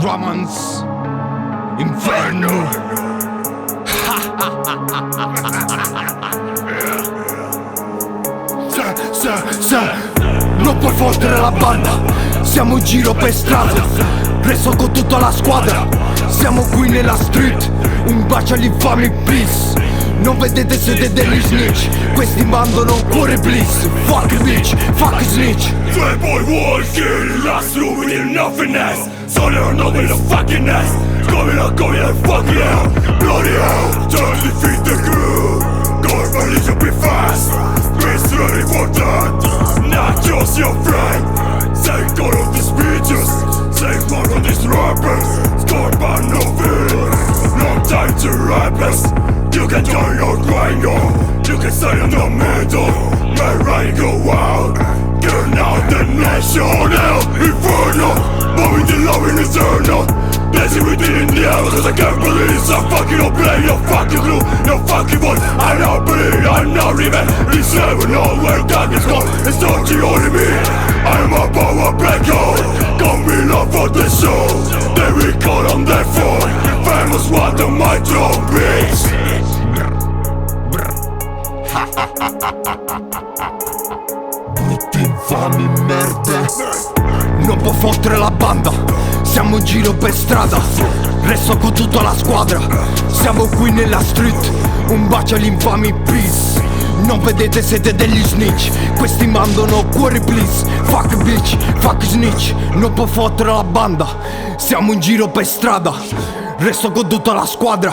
Romance Inferno. Non puoi fottere la banda, siamo in giro per strada, preso con tutta la squadra, siamo qui nella street, un bacio agli infami please. Non vedete siete degli snitch, questi mandano cuore bliss. Fuck bitch, fuck snitch. Playboy walking, last room with nothingness. So they don't know where the fucking ass. Coming up, fucking hell. Bloody hell, just defeat the crew. Government should be fast. It's ready for that. Not just your friend. Say God of these bitches. Say more of these rappers. Scored by nothing. No time to rappers. You can turn your grind on. You can stay in the middle. Let rain go out. Turn out the national inferno. Moving the love in eternal. Dancing with it in the air because I can't believe it's a fucking no play. No fucking glue, no fucking voice. I don't believe, I'm not even. It's never know where God is gone. It's touching only me. I'm a power breaker. Come in love for the show. They record on their phone. Famous one to my throne, bitch. Brutti infami merda. Non può fottere la banda, siamo in giro per strada, resto con tutta la squadra, siamo qui nella street, un bacio agli infami please. Non vedete siete degli snitch, questi mandano cuori please. Fuck bitch, fuck snitch. Non può fottere la banda, siamo in giro per strada, resto con tutta la squadra,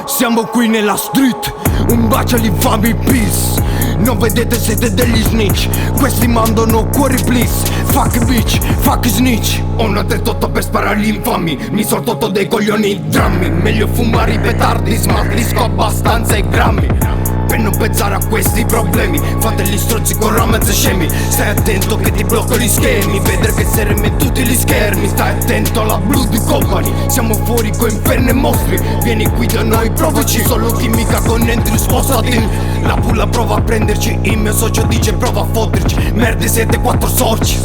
siamo qui nella street, un bacio agli infami please. Non vedete siete degli snitch, questi mandano cuori please. Fuck bitch, fuck snitch. Ho una tettotta per sparare agli infami, mi sono tolto dei coglioni drammi. Meglio fumare i petardi, smaltisco abbastanza i grammi per non pensare a questi problemi. Fate gli strozzi con ramazzi scemi. Stai attento che ti blocco gli schemi. Vedere che serve tutti gli schermi. Stai attento alla Bloody Company. Siamo fuori con inferni e mostri. Vieni qui da noi, provaci. Solo chimica con entry, spostati. La pulla prova a prenderci. Il mio socio dice prova a fotterci. Merda siete quattro soci.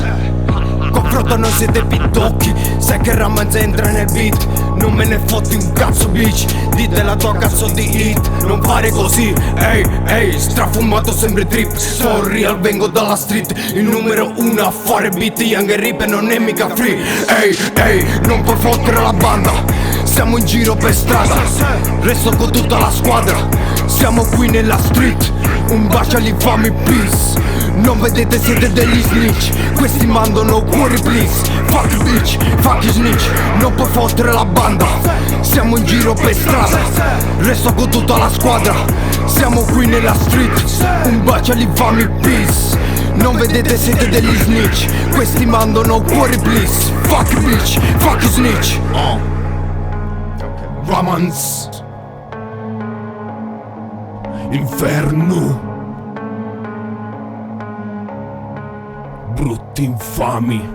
Confronto non siete pidocchi. Sai che Ramaz entra nel beat. Non me ne fotti un cazzo bitch. Dite la tua cazzo di hit. Non fare così, ehi, ehi. Strafumato sempre trip. For real vengo dalla street. Il numero uno a fare beat. Young e rip e non è mica free. Ehi, ehi, non puoi fottere la banda. Siamo in giro per strada, resto con tutta la squadra, siamo qui nella street, un bacio agli infami peace. Non vedete siete degli snitch, questi mandano cuori please. Fuck bitch, fuck snitch. Non puoi fottere la banda, siamo in giro per strada, resto con tutta la squadra, siamo qui nella street, un bacio agli infami peace. Non vedete siete degli snitch, questi mandano cuori please. Fuck bitch, fuck snitch. Romance Inferno. Brutti infami.